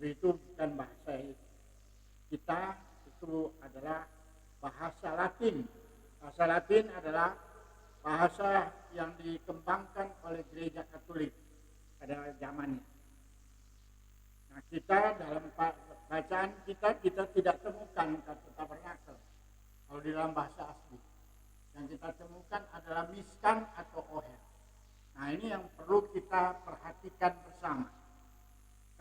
Itu bukan bahasa kita, itu adalah bahasa Latin. Bahasa Latin adalah bahasa yang dikembangkan oleh gereja Katolik pada zamannya. Nah, kita dalam bacaan kita tidak temukan kata tabernakel kalau di dalam bahasa asli. Yang kita temukan adalah miskan atau oher. Nah, ini yang perlu kita perhatikan bersama.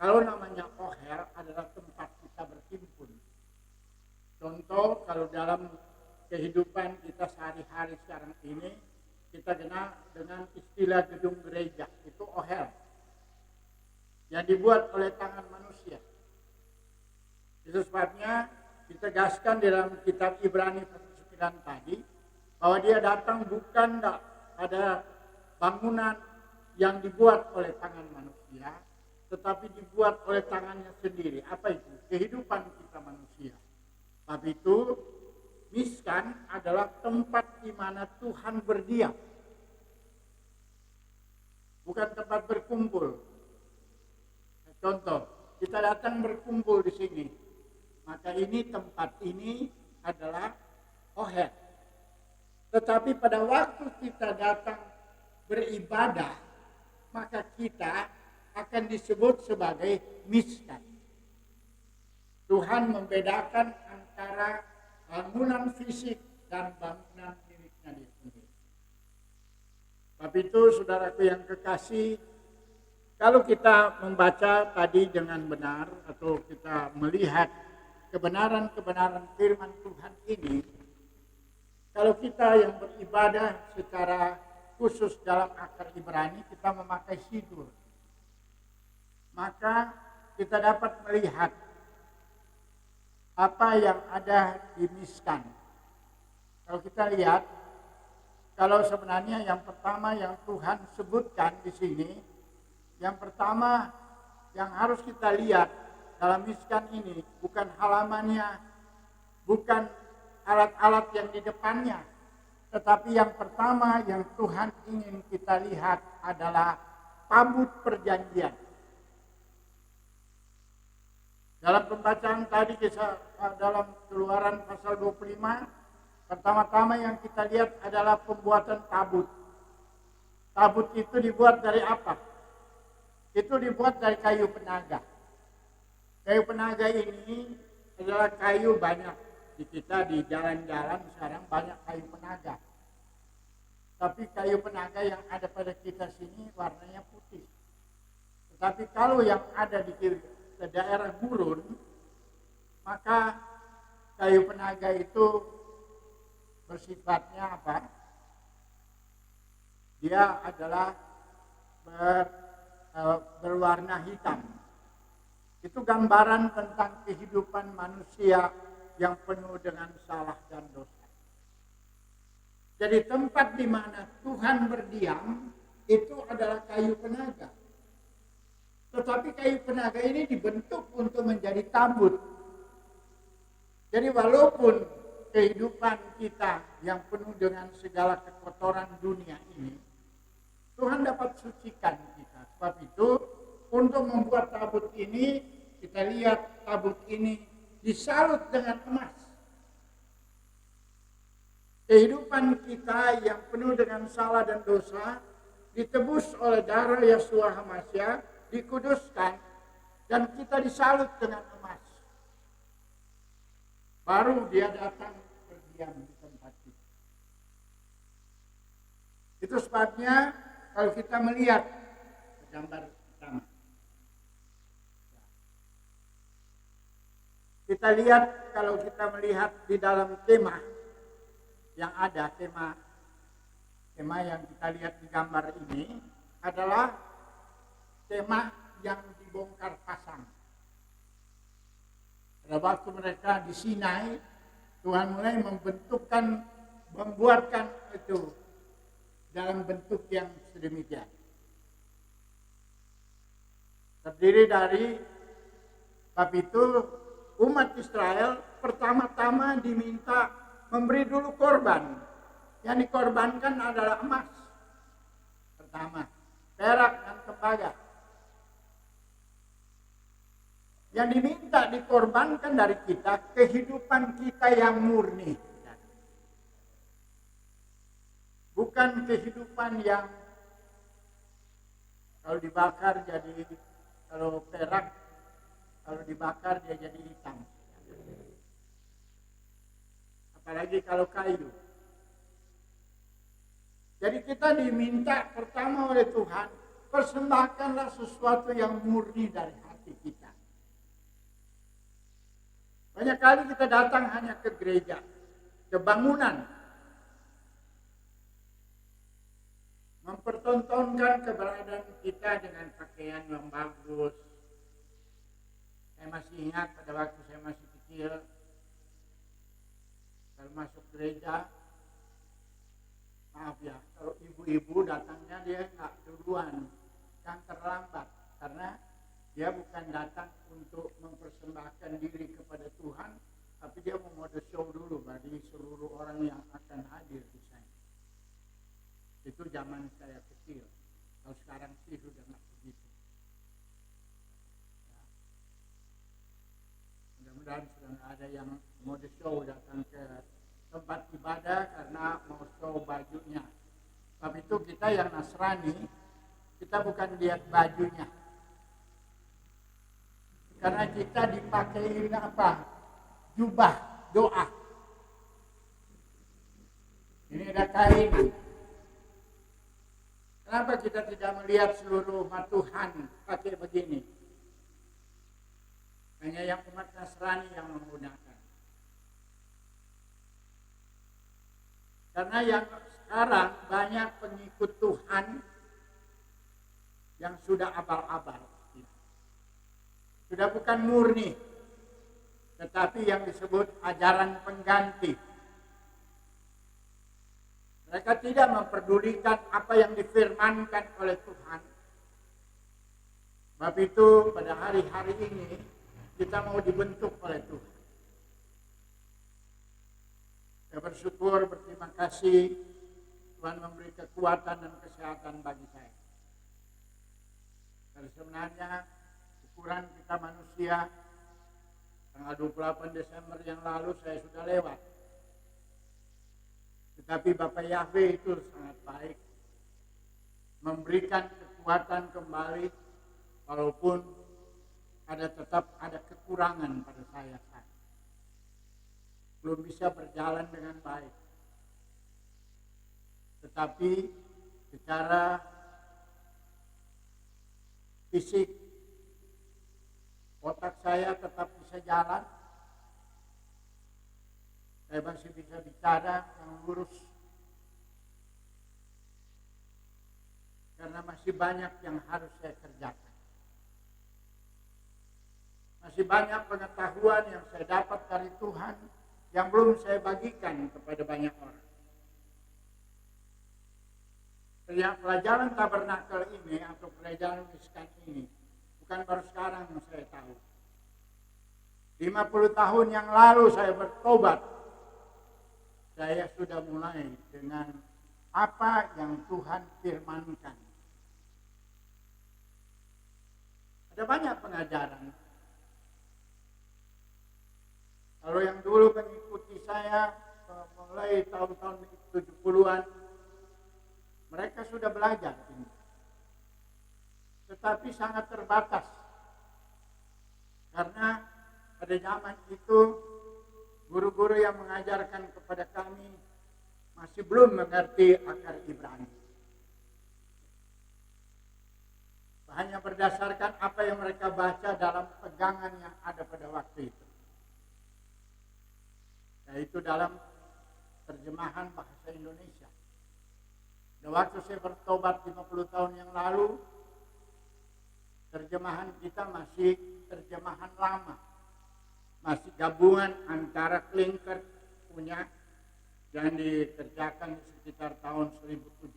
Kalau namanya oher adalah tempat kita berhimpun. Contoh, kalau dalam kehidupan kita sehari-hari sekarang ini, kita kenal dengan istilah gedung gereja, itu oher. Yang dibuat oleh tangan manusia. Itu sebabnya ditegaskan di dalam kitab Ibrani pasal 9 tadi, bahwa dia datang bukan pada bangunan yang dibuat oleh tangan manusia, tetapi dibuat oleh tangannya sendiri. Apa itu? Kehidupan kita manusia. Sebab itu, miskan adalah tempat di mana Tuhan berdiam. Bukan tempat berkumpul. Contoh, kita datang berkumpul di sini. Maka tempat ini adalah oher. Tetapi pada waktu kita datang beribadah, maka kita akan disebut sebagai miskan. Tuhan membedakan antara bangunan fisik dan bangunan miliknya dia sendiri. Sebab itu, saudaraku yang kekasih, kalau kita membaca tadi dengan benar atau kita melihat kebenaran-kebenaran firman Tuhan ini, kalau kita yang beribadah secara khusus dalam akar Ibrani, kita memakai sidur, maka kita dapat melihat apa yang ada di miskan. Kalau kita lihat, kalau sebenarnya yang pertama yang Tuhan sebutkan di sini, yang pertama yang harus kita lihat dalam miskan ini bukan halamannya, bukan alat-alat yang di depannya, tetapi yang pertama yang Tuhan ingin kita lihat adalah tabut perjanjian. Dalam pembacaan tadi dalam Keluaran pasal 25, pertama-tama yang kita lihat adalah pembuatan tabut. Tabut itu dibuat dari apa? Itu dibuat dari kayu penaga. Kayu penaga ini adalah kayu banyak. Di kita di jalan-jalan sekarang banyak kayu penaga. Tapi kayu penaga yang ada pada kita sini warnanya putih. Tetapi kalau yang ada di daerah gurun, maka kayu penaga itu bersifatnya apa? Dia adalah berwarna hitam. Itu gambaran tentang kehidupan manusia yang penuh dengan salah dan dosa. Jadi tempat di mana Tuhan berdiam itu adalah kayu penaga. Tetapi kayu penaga ini dibentuk untuk menjadi tabut. Jadi walaupun kehidupan kita yang penuh dengan segala kekotoran dunia ini, Tuhan dapat sucikan kita. Sebab itu, untuk membuat tabut ini, kita lihat tabut ini disalut dengan emas. Kehidupan kita yang penuh dengan salah dan dosa, ditebus oleh darah Yeshua HaMashiach, dikuduskan, dan kita disalut dengan emas. Baru dia datang berdiam di tempat kita. Itu sebabnya, kalau kita melihat gambar pertama, kita lihat kalau kita melihat di dalam kemah yang ada, kemah yang kita lihat di gambar ini adalah kemah yang dibongkar pasang. Pada waktu mereka di Sinai, Tuhan mulai membuatkan itu dalam bentuk yang sedemikian. Terdiri dari bab itu umat Israel pertama-tama diminta memberi dulu korban. Yang dikorbankan adalah emas. Pertama, perak dan tembaga. Yang diminta dikorbankan dari kita, kehidupan kita yang murni. Bukan kehidupan yang kalau dibakar jadi, kalau perak, kalau dibakar dia jadi hitam. Apalagi kalau kayu. Jadi kita diminta pertama oleh Tuhan, persembahkanlah sesuatu yang murni dari hati kita. Banyak kali kita datang hanya ke gereja, ke bangunan, mempertontonkan keberadaan kita dengan pakaian yang bagus. Saya masih ingat pada waktu saya masih kecil, kalau masuk gereja, maaf ya, kalau ibu-ibu datangnya dia nggak duluan, yang terlambat, karena dia bukan datang untuk mempersembahkan diri kepada Tuhan, tapi dia mau mode show dulu bagi seluruh orang yang akan hadir di sana. Itu zaman saya kecil. Kalau sekarang sih sudah nggak begitu. Ya. Mudah-mudahan sudah nggak ada yang mode show datang ke tempat ibadah karena mau show bajunya. Tapi itu kita yang Nasrani, kita bukan lihat bajunya. Karena kita dipakai apa? Jubah doa. Ini ada kain. Kenapa kita tidak melihat seluruh umat Tuhan pakai begini? Hanya yang umat Nasrani yang menggunakan. Karena yang sekarang banyak pengikut Tuhan yang sudah abal-abal. Sudah bukan murni, tetapi yang disebut ajaran pengganti. Mereka tidak memperdulikan apa yang difirmankan oleh Tuhan. Sebab itu pada hari-hari ini kita mau dibentuk oleh Tuhan. Saya bersyukur, berterima kasih Tuhan memberi kekuatan dan kesehatan bagi saya. Karena sebenarnya ukuran kita manusia, tanggal 28 Desember yang lalu saya sudah lewat. Tetapi Bapak Yahweh itu sangat baik, memberikan kekuatan kembali, walaupun tetap ada kekurangan pada saya. Belum bisa berjalan dengan baik. Tetapi secara fisik, otak saya tetap bisa jalan. Saya masih bisa bicara yang lurus. Karena masih banyak yang harus saya kerjakan. Masih banyak pengetahuan yang saya dapat dari Tuhan yang belum saya bagikan kepada banyak orang. Pelajaran tabernakel ini atau pelajaran miskan ini bukan baru sekarang saya tahu. 50 tahun yang lalu saya bertobat. Saya sudah mulai dengan apa yang Tuhan firmankan. Ada banyak pengajaran. Kalau yang dulu mengikuti saya mulai tahun-tahun 70-an, mereka sudah belajar ini. Tetapi sangat terbatas. Karena pada zaman itu guru-guru yang mengajarkan kepada kami masih belum mengerti akar Ibrani. Hanya berdasarkan apa yang mereka baca dalam pegangan yang ada pada waktu itu. Yaitu dalam terjemahan bahasa Indonesia. Dan waktu saya bertobat 50 tahun yang lalu, terjemahan kita masih terjemahan lama. Masih gabungan antara Klinker punya yang dikerjakan di sekitar tahun 1700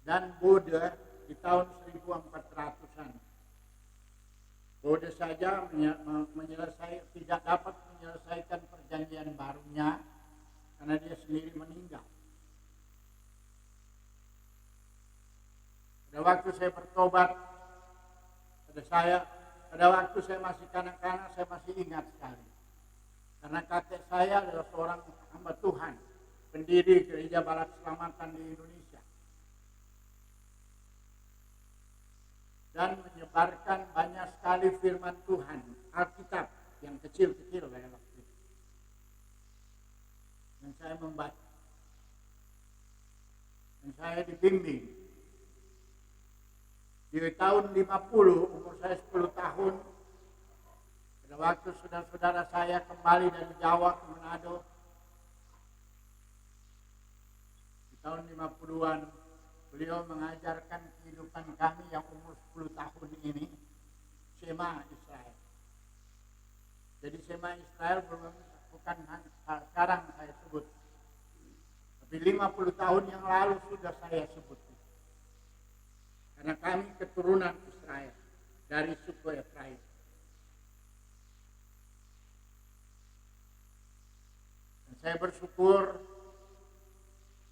dan Bode di tahun 1400-an. Bode saja tidak dapat menyelesaikan perjanjian barunya karena dia sendiri meninggal. Pada waktu saya bertobat, Pada waktu saya masih kanak-kanak, saya masih ingat sekali. Karena kakek saya adalah seorang hamba Tuhan, pendiri Gereja Balat Selamatan di Indonesia. Dan menyebarkan banyak sekali firman Tuhan, Alkitab yang kecil-kecil kayak waktu itu. Dan saya membaca. Dan saya dibimbing. Di tahun 50, umur saya 10 tahun, pada waktu saudara-saudara saya kembali dari Jawa ke Manado, di tahun 50-an, beliau mengajarkan kehidupan kami yang umur 10 tahun ini, Shema Israel. Jadi Shema Israel bukan sekarang saya sebut, tapi 50 tahun yang lalu sudah saya sebut. Karena kami keturunan Israel dari suku Efraim. Dan saya bersyukur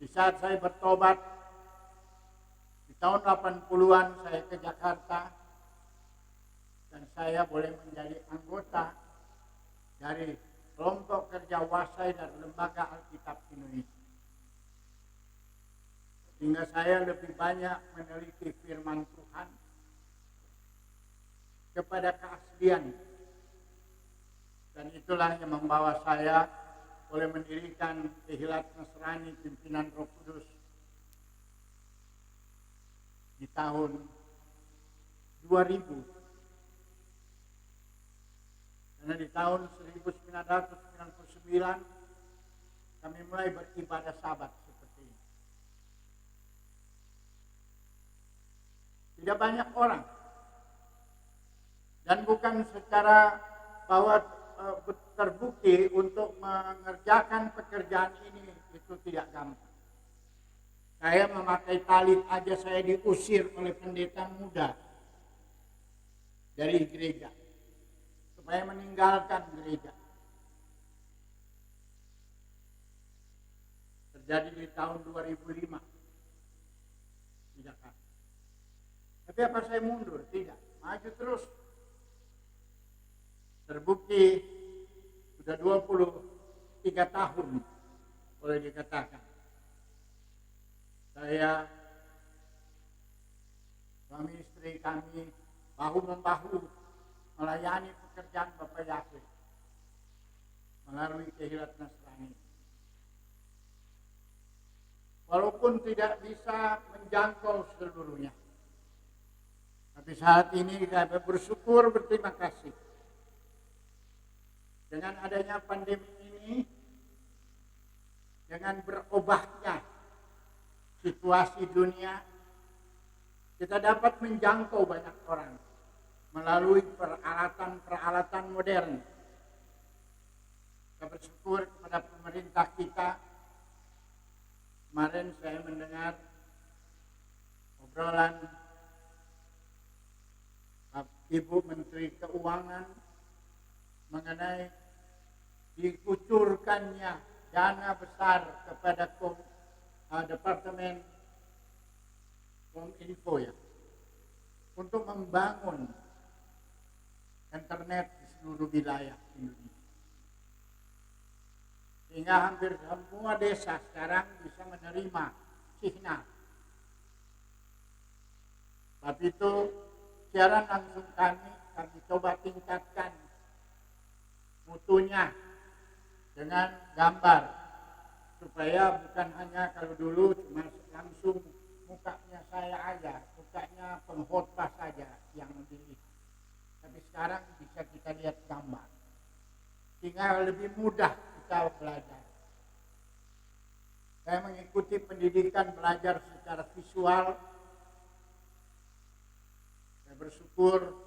di saat saya bertobat di tahun 80-an saya ke Jakarta dan saya boleh menjadi anggota dari kelompok kerja Wasai dan Lembaga Alkitab Indonesia. Sehingga saya lebih banyak meneliti firman Tuhan kepada keaslian. Dan itulah yang membawa saya boleh mendirikan Kehilat Nasrani Pimpinan Roh Kudus di tahun 2000. Karena di tahun 1999 kami mulai beribadah Sabat. Tidak banyak orang. Dan bukan secara bahwa terbukti untuk mengerjakan pekerjaan ini itu tidak gampang. Saya memakai talit aja saya diusir oleh pendeta muda dari gereja supaya meninggalkan gereja. Terjadi di tahun 2005 di Jakarta. Tapi apa saya mundur? Tidak. Maju terus. Terbukti sudah 23 tahun boleh dikatakan. Saya, suami istri kami bahu-membahu melayani pekerjaan Bapak Yahweh melalui Kehilat Nasrani. Walaupun tidak bisa menjangkau seluruhnya. Tapi saat ini kami bersyukur, berterima kasih. Dengan adanya pandemi ini, dengan berubahnya situasi dunia, kita dapat menjangkau banyak orang melalui peralatan-peralatan modern. Kita bersyukur kepada pemerintah kita. Kemarin saya mendengar obrolan Ibu Menteri Keuangan mengenai dikucurkannya dana besar kepada Departemen Kominfo ya, untuk membangun internet di seluruh wilayah Indonesia. Sehingga hampir semua desa sekarang bisa menerima signal. Tapi itu siaran langsung kami coba tingkatkan mutunya dengan gambar supaya bukan hanya kalau dulu cuma langsung mukanya saya aja, mukanya pengkhotbah saja yang dilihat. Tapi sekarang bisa kita lihat gambar sehingga lebih mudah kita belajar. Saya mengikuti pendidikan belajar secara visual. Bersyukur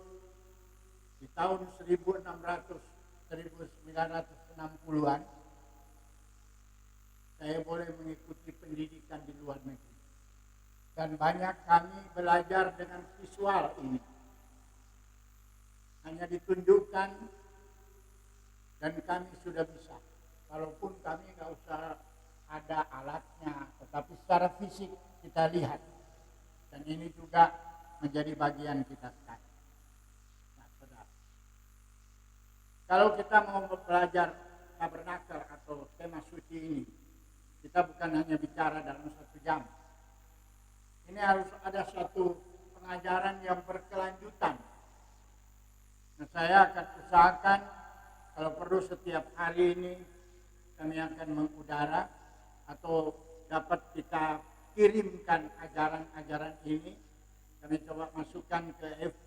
di tahun 1960-an saya boleh mengikuti pendidikan di luar negeri. Dan banyak kami belajar dengan visual ini. Hanya ditunjukkan dan kami sudah bisa. Walaupun kami nggak usah ada alatnya, tetapi secara fisik kita lihat. Dan ini juga menjadi bagian kita sekarang. kalau kita mau belajar tabernakel atau kemah suci ini, kita bukan hanya bicara dalam 1 jam. Ini harus ada suatu pengajaran yang berkelanjutan. Nah, saya akan usahakan kalau perlu setiap hari ini kami akan mengudara atau dapat kita kirimkan ajaran-ajaran ini. Kami coba masukkan ke FB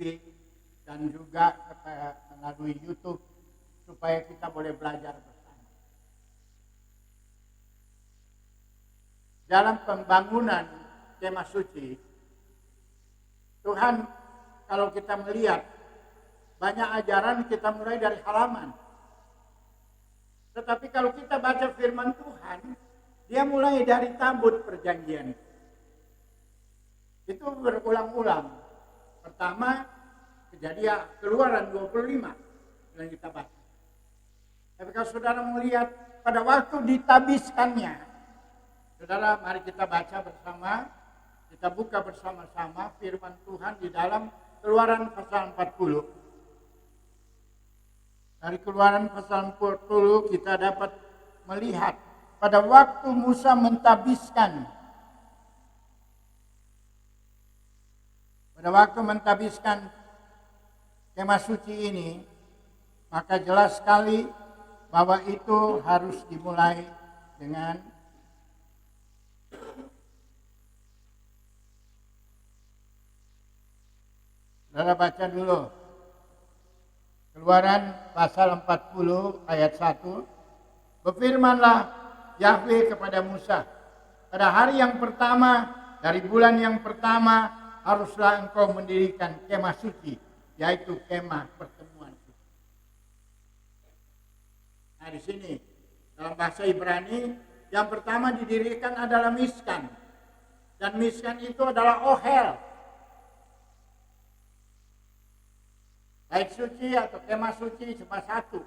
dan juga melalui YouTube supaya kita boleh belajar bersama. Dalam pembangunan kemah suci, Tuhan kalau kita melihat banyak ajaran kita mulai dari halaman. Tetapi kalau kita baca firman Tuhan, dia mulai dari tabut perjanjian. Itu berulang-ulang. Pertama, Kejadian Keluaran 25 yang kita baca. Tapi kalau saudara melihat pada waktu ditabiskannya, saudara mari kita baca bersama, kita buka bersama-sama firman Tuhan di dalam Keluaran pasal 40. Dari Keluaran pasal 40 kita dapat melihat pada waktu Musa mentabiskan. Pada waktu mentabiskan kemah suci ini, maka jelas sekali bahwa itu harus dimulai dengan saudara baca dulu. Keluaran pasal 40 ayat 1. Berfirmanlah Yahweh kepada Musa, pada hari yang pertama dari bulan yang pertama haruslah engkau mendirikan kemah suci, yaitu kemah pertemuan. Nah, di sini dalam bahasa Ibrani yang pertama didirikan adalah Miskan. Dan Miskan itu adalah Ohel. Bait suci atau kemah suci cuma satu.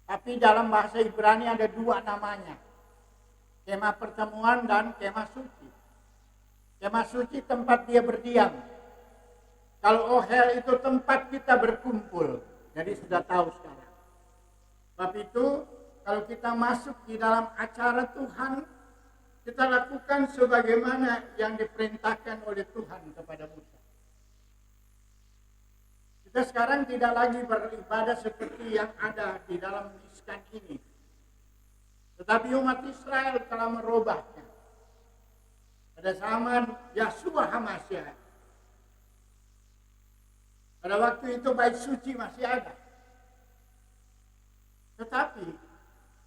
Tapi dalam bahasa Ibrani ada 2 namanya. Kemah pertemuan dan kemah suci. Kemah suci tempat dia berdiam. Kalau Ohel itu tempat kita berkumpul. Jadi sudah tahu sekarang. Sebab itu kalau kita masuk di dalam acara Tuhan, kita lakukan sebagaimana yang diperintahkan oleh Tuhan kepada Musa. Kita sekarang tidak lagi beribadah seperti yang ada di dalam Miskan ini. Tetapi umat Israel telah merubahnya. Pada zaman Yahshua HaMashiach, pada waktu itu bait suci masih ada. Tetapi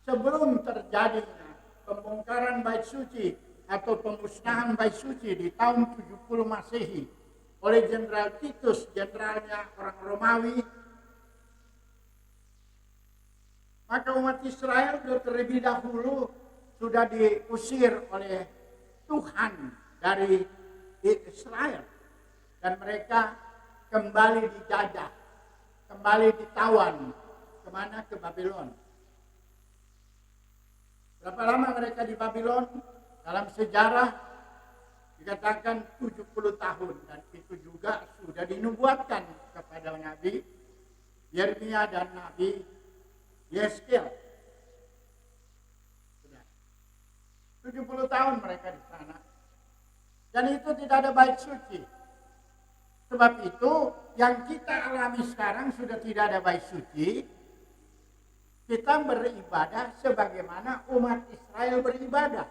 sebelum terjadinya pembongkaran bait suci atau pemusnahan bait suci di tahun 70 Masehi oleh Jenderal Titus, jenderalnya orang Romawi, maka umat Israel terlebih dahulu sudah diusir oleh Tuhan dari Israel. Dan mereka kembali dijajah, kembali ditawan. Kemana? Ke Babylon. Berapa lama mereka di Babylon? Dalam sejarah dikatakan 70 tahun. Dan itu juga sudah dinubuatkan kepada Nabi Yeremia dan Nabi Yeskel. 70 tahun mereka di sana. Dan itu tidak ada bait suci. Sebab itu yang kita alami sekarang sudah tidak ada bait suci. Kita beribadah sebagaimana umat Israel beribadah.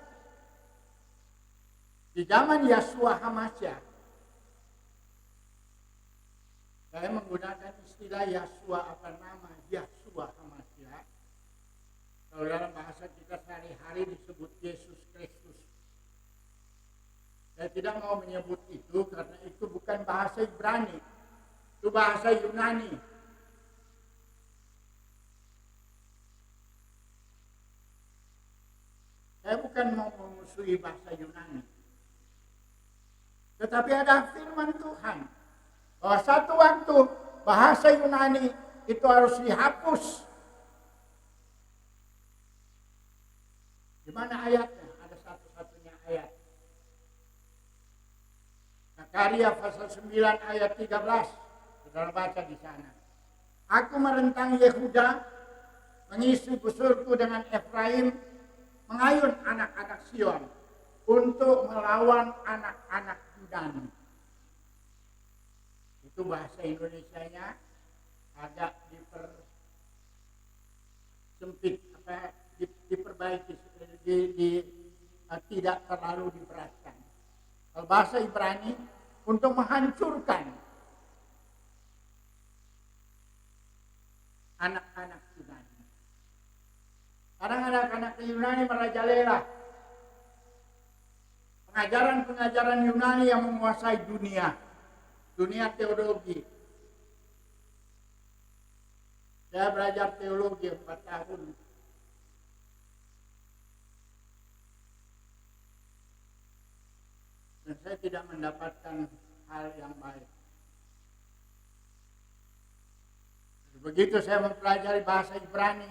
Di zaman Yahshua HaMashiach, saya menggunakan istilah Yahshua apa nama Yahshua HaMashiach. Kalau dalam bahasa kita sehari-hari disebut Yesus Kristus. Saya tidak mau menyebut itu karena itu bukan bahasa Ibrani. Itu bahasa Yunani. Saya bukan mau memusuhi bahasa Yunani. Tetapi ada firman Tuhan. Bahwa satu waktu bahasa Yunani itu harus dihapus. Di mana ayatnya? Ada satu-satunya ayat. Zakaria pasal 9 ayat 13. Saudara baca di sana. Aku merentang Yehuda, mengisi busurku dengan Efraim, mengayun anak-anak Sion untuk melawan anak-anak Yunani. Itu bahasa Indonesianya agak diperbaiki, tidak terlalu diberatkan. Kalau bahasa Ibrani untuk menghancurkan anak-anak Yunani. Kadang anak-anak Yunani merajalela. Pengajaran-pengajaran Yunani yang menguasai dunia teologi. Saya belajar teologi 4 tahun. Dan saya tidak mendapatkan hal yang baik. Begitu saya mempelajari bahasa Ibrani,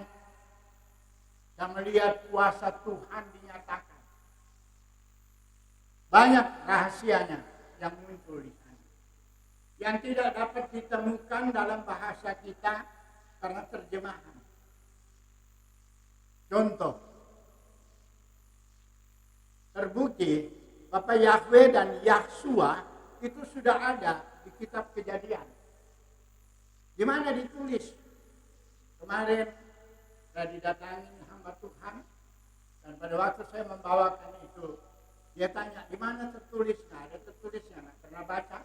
saya melihat kuasa Tuhan dinyatakan. Banyak rahasianya yang muncul di sana, yang tidak dapat ditemukan dalam bahasa kita karena terjemahan. Contoh, terbukti Bapak Yahweh dan Yahshua itu sudah ada di kitab Kejadian. Di mana ditulis? Kemarin saya didatangi hamba Tuhan, dan pada waktu saya membawakan itu, dia tanya, di mana tertulis? Nah, ada tertulisnya, nggak pernah baca.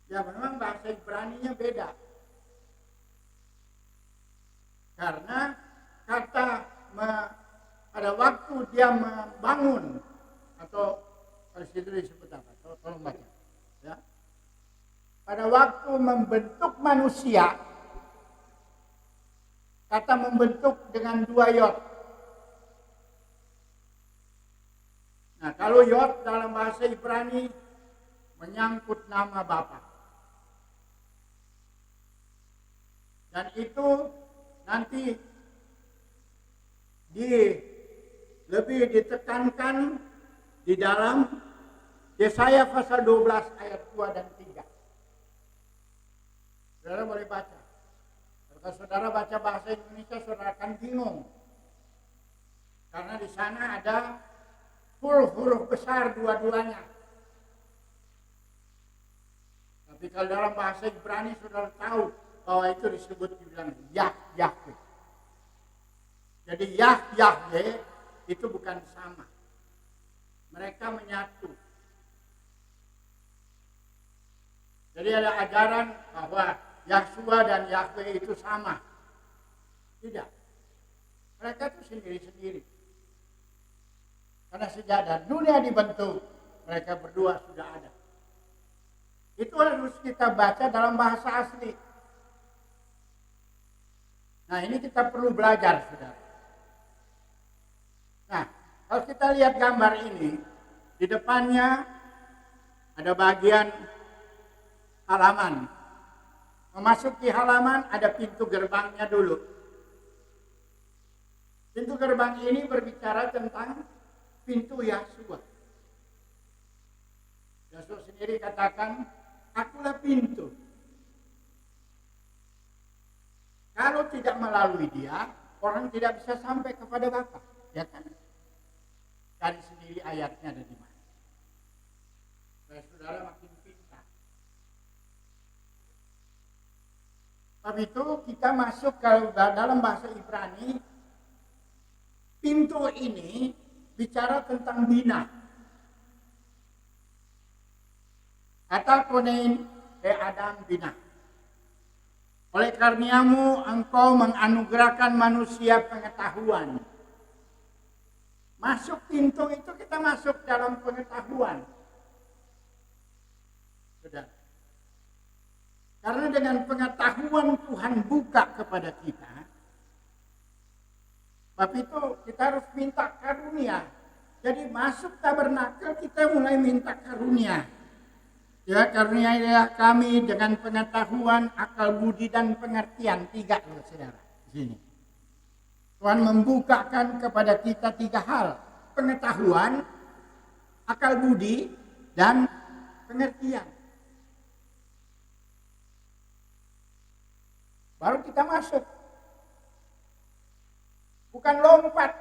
Ya memang bahasa Ibraninya beda. Karena kata pada waktu dia membangun, atau kalau situ disebut apa? Tolong baca. Ya. Pada waktu membentuk manusia, kata membentuk dengan 2 yod. Nah, kalau yod dalam bahasa Ibrani menyangkut nama Bapa. Dan itu nanti lebih ditekankan di dalam Yesaya pasal 12 ayat 2 dan 3. Saudara boleh baca. Kalau saudara baca bahasa Indonesia, saudara akan bingung. Karena di sana ada huruf besar dua-duanya. Tapi kalau dalam bahasa Ibrani saudara tahu bahwa itu disebut dibilang Yahweh. Jadi Yahweh itu bukan sama. Mereka menyatu. Jadi ada ajaran bahwa Yahshua dan Yahweh itu sama. Tidak. Mereka itu sendiri-sendiri. Karena sejak dunia dibentuk, mereka berdua sudah ada. Itu harus kita baca dalam bahasa asli. Nah, ini kita perlu belajar, saudara. Nah, kalau kita lihat gambar ini, di depannya ada bagian halaman. Memasuki halaman ada pintu gerbangnya dulu. Pintu gerbang ini berbicara tentang pintu Yahshua. Yahshua sendiri katakan, akulah pintu. Kalau tidak melalui dia, orang tidak bisa sampai kepada Bapa. Ya kan? Cari sendiri ayatnya ada di mana. Supaya saudara makin pintar. Sebab itu kita masuk ke dalam bahasa Ibrani, pintu ini bicara tentang bina. Kata konein Adam bina. Oleh karniamu engkau menganugerahkan manusia pengetahuan. Masuk pintu itu kita masuk dalam pengetahuan. Sudah. Karena dengan pengetahuan Tuhan buka kepada kita. Sebab itu kita harus minta karunia. Jadi masuk tabernakel kita mulai minta karunia. Ya, karuniailah kami dengan pengetahuan, akal budi dan pengertian. 3 loh, saudara. Di sini. Tuhan membukakan kepada kita 3 hal. Pengetahuan, akal budi, dan pengertian. baru kita masuk. Bukan lompat.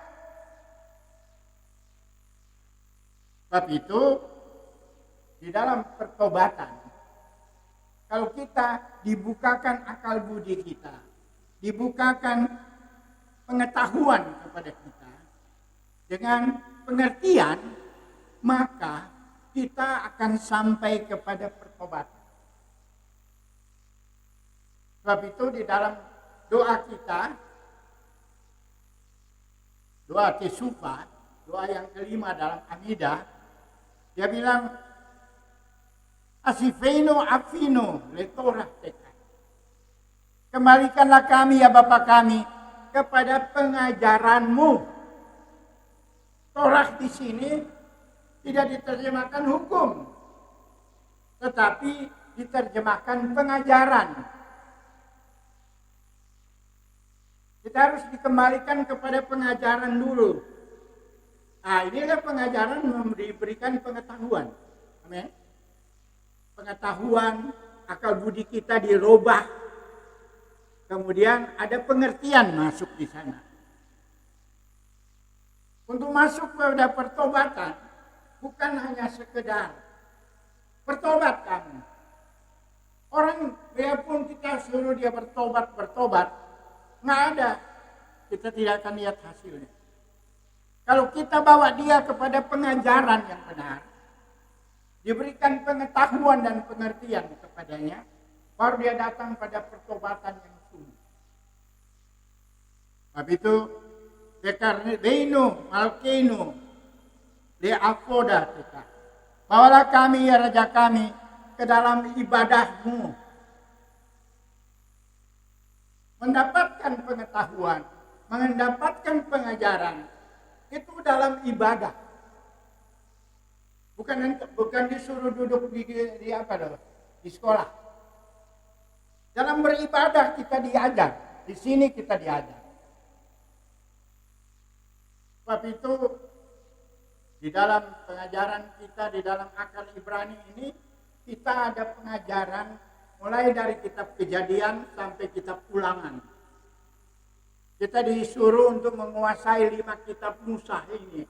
Sebab itu di dalam pertobatan, kalau kita dibukakan akal budi kita, dibukakan pengetahuan kepada kita dengan pengertian, maka kita akan sampai kepada pertobatan. Sebab itu di dalam doa kita, doa Tesufa, doa yang kelima dalam Amidah, dia bilang, Asifeno afino letorah tekan. Kembalikanlah kami ya Bapa kami kepada pengajaranmu. Torah di sini tidak diterjemahkan hukum, tetapi diterjemahkan pengajaran. Kita harus dikembalikan kepada pengajaran dulu. Nah, inilah pengajaran memberikan pengetahuan. Amin. Pengetahuan, akal budi kita dirubah. Kemudian ada pengertian masuk di sana. Untuk masuk pada pertobatan, bukan hanya sekedar bertobat kamu. Orang biarpun kita suruh dia bertobat, nggak ada. Kita tidak akan lihat hasilnya. Kalau kita bawa dia kepada pengajaran yang benar, diberikan pengetahuan dan pengertian kepadanya, baru dia datang pada pertobatan yang sungguh. Sebab itu, Dekarnebeno, Malkeno, Leafoda kita. Bawalah kami ya Raja kami ke dalam ibadahmu. Mendapatkan pengetahuan, mendapatkan pengajaran, itu dalam ibadah. Bukan disuruh duduk di apa loh, di sekolah. Dalam beribadah kita diajar, di sini kita diajar. Sebab itu di dalam pengajaran kita, di dalam akal Ibrani ini, kita ada pengajaran mulai dari kitab Kejadian sampai kitab Ulangan. Kita disuruh untuk menguasai 5 kitab Musa ini.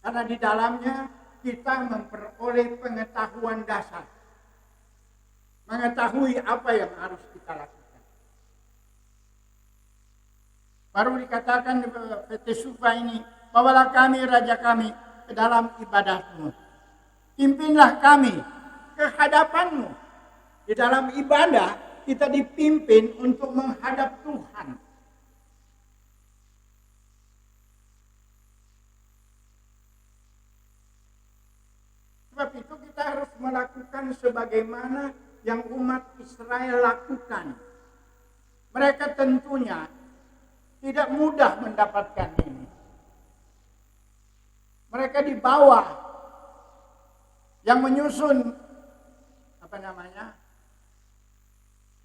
Karena di dalamnya kita memperoleh pengetahuan dasar. Mengetahui apa yang harus kita lakukan. Baru dikatakan di Tesufa ini, bawalah kami Raja kami ke dalam ibadahmu. Pimpinlah kami ke hadapanmu. Di dalam ibadah kita dipimpin untuk menghadap Tuhan. Sebab itu kita harus melakukan sebagaimana yang umat Israel lakukan. Mereka tentunya tidak mudah mendapatkan ini. Mereka di bawah yang menyusun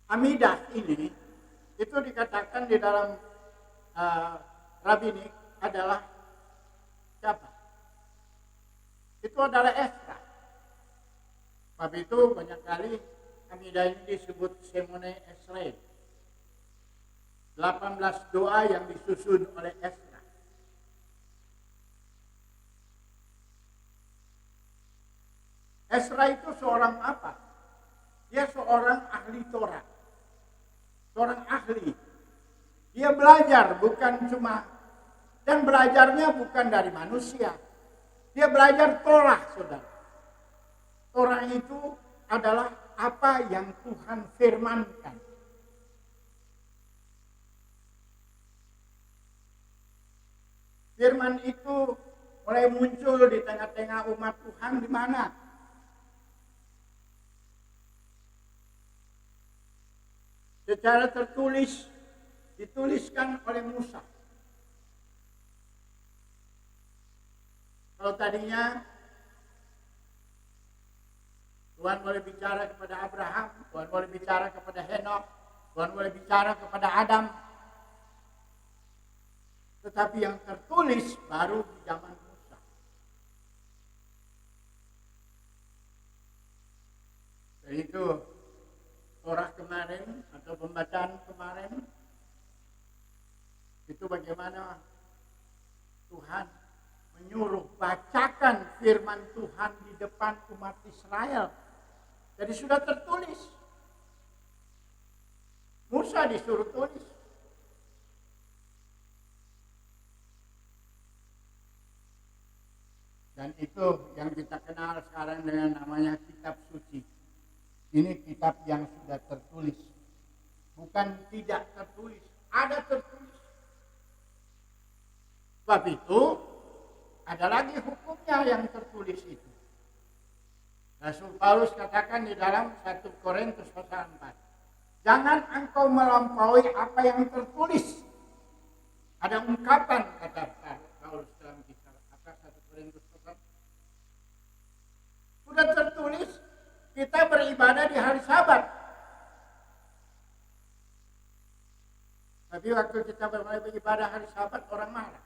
Amidah ini, itu dikatakan di dalam Rabinik adalah siapa? Itu adalah Esra. Sebab itu banyak kali Amidah ini disebut Semone Esra. 18 doa yang disusun oleh Esra. Esra itu seorang apa? Dia seorang ahli Torah. Seorang ahli. Dia belajar dan belajarnya bukan dari manusia. Dia belajar Torah, saudara. Torah itu adalah apa yang Tuhan firmankan. Firman itu mulai muncul di tengah-tengah umat Tuhan di mana? Secara tertulis, dituliskan oleh Musa. Kalau tadinya Tuhan boleh bicara kepada Abraham, Tuhan boleh bicara kepada Henok, Tuhan boleh bicara kepada Adam. Tetapi yang tertulis baru di zaman Musa. Jadi itu Torah kemarin atau pembacaan bagaimana Tuhan menyuruh bacakan firman Tuhan di depan umat Israel. Jadi sudah tertulis. Musa disuruh tulis. Dan itu yang kita kenal sekarang dengan namanya kitab suci. Ini kitab yang sudah tertulis. Bukan tidak tertulis, ada tertulis. Sebab itu ada lagi hukumnya yang tertulis itu. Rasul Paulus katakan di dalam 1 Korintus pasal 4. Jangan engkau melampaui apa yang tertulis. Ada ungkapan kata Paulus dalam kisah 1 Korintus pasal. Sudah tertulis kita beribadah di hari Sabat. Tapi waktu kita beribadah hari Sabat orang marah.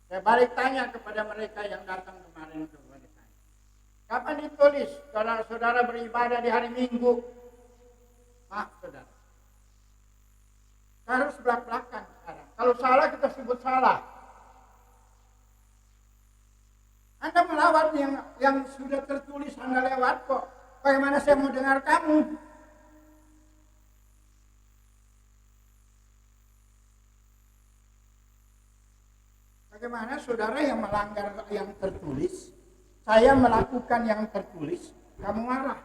Saya balik tanya kepada mereka yang datang kemarin kepada saya. Kapan ditulis saudara-saudara beribadah di hari Minggu? Maaf saudara. Harus belak-belakan sekarang. Kalau salah kita sebut salah. Anda melawan yang sudah tertulis, Anda lewat kok. Bagaimana saya mau dengar kamu? Bagaimana saudara yang melanggar yang tertulis, saya melakukan yang tertulis, kamu marah.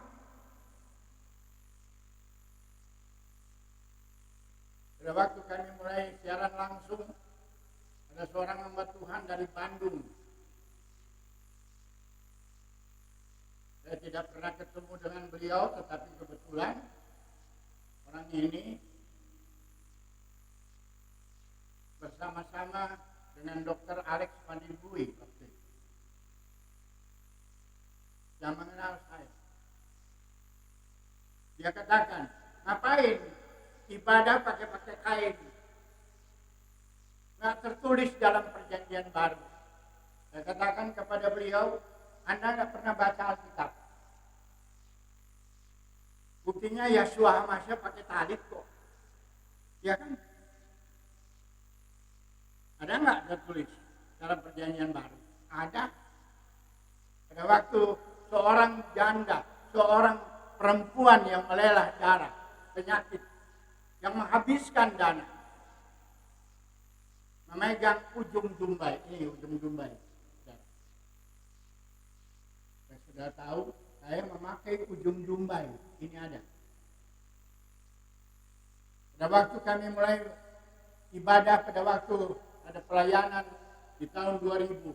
Pada waktu kami mulai siaran langsung, ada seorang hamba Tuhan dari Bandung. Saya tidak pernah ketemu dengan beliau, tetapi kebetulan orang ini bersama-sama dengan Dr. Alex Mandibui waktu itu. Yang mengenal saya. Dia katakan, ngapain ibadah pakai kain? Nggak tertulis dalam perjanjian baru. Saya katakan kepada beliau, Anda nggak pernah baca Alkitab. Buktinya Yahshua Hamasya pakai talit kok. Ya kan? Ada nggak tertulis dalam perjanjian baru? Ada. Pada waktu seorang janda, seorang perempuan yang melelah darah, penyakit, yang menghabiskan dana, memegang ujung jumbai. Ini ujung jumbai. Saya sudah tahu, saya memakai ujung jumbai. Ini ada. Pada waktu kami mulai ibadah, pada waktu ada pelayanan di tahun 2000.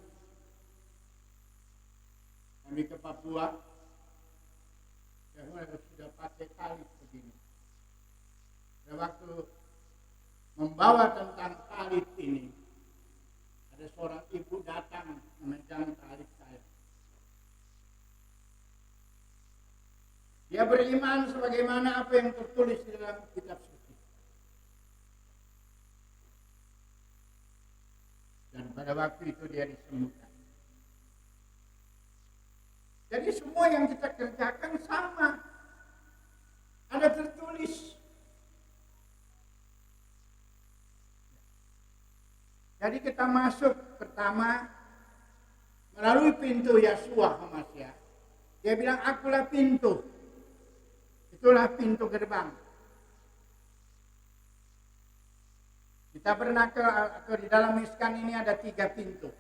Kami ke Papua. Saya sudah pakai tali begini. Pada waktu membawa tentang tali ini, ada seorang ibu datang memegang tali saya. Dia beriman sebagaimana apa yang tertulis di dalam kitab suci. Dan pada waktu itu dia disembuhkan. Jadi semua yang kita kerjakan sama. Ada tertulis. Jadi kita masuk pertama melalui pintu Yahshua Hamasya. Dia bilang, akulah pintu. Itulah pintu gerbang. Kita pernah di dalam miskan ini ada 3 pintu.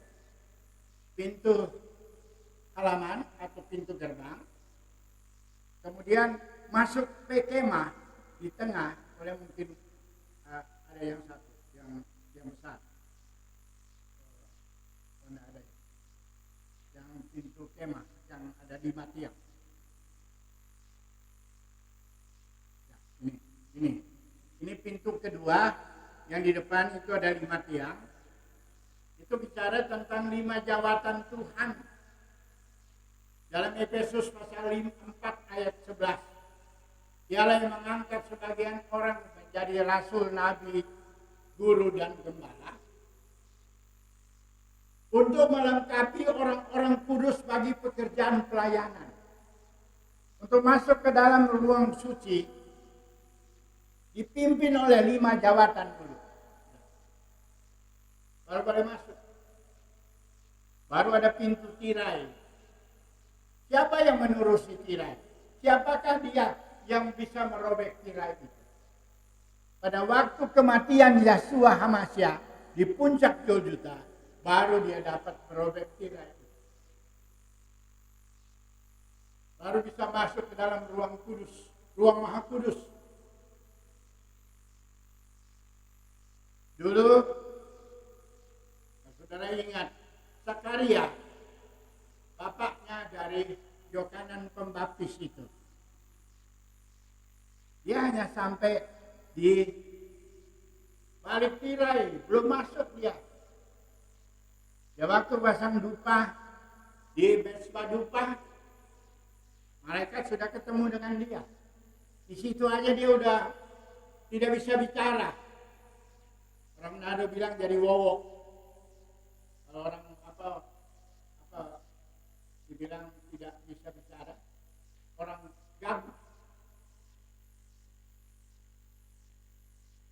Pintu halaman atau pintu gerbang. Kemudian masuk kemah di tengah, oleh mungkin ada yang satu, yang besar. Mana ada yang pintu kemah yang ada 5 tiang. Ya, ini pintu kedua. Yang di depan itu ada 5 tiang. Itu bicara tentang 5 jawatan Tuhan. Dalam Efesus pasal 4 ayat 11. Dialah yang mengangkat sebagian orang menjadi rasul, nabi, guru, dan gembala. Untuk melengkapi orang-orang kudus bagi pekerjaan pelayanan. Untuk masuk ke dalam ruang suci. dipimpin oleh 5 jawatan dulu. Baru boleh masuk. Baru ada pintu tirai. Siapa yang menerusi tirai? Siapakah dia yang bisa merobek tirai itu? Pada waktu kematian Yeshua HaMashiach di puncak Golgota, baru dia dapat merobek tirai itu. Baru bisa masuk ke dalam ruang kudus, ruang maha kudus. Dulu, saudara ingat, Zakaria, bapaknya dari Yohanes Pembaptis itu. Dia hanya sampai di balik tirai, belum masuk dia. Dia waktu pasang dupa di Mesbah dupa, malaikat sudah ketemu dengan dia. Di situ aja dia udah tidak bisa bicara. Orang Manado bilang jadi wowok. Kalau orang apa dibilang tidak bisa bicara, orang gabut.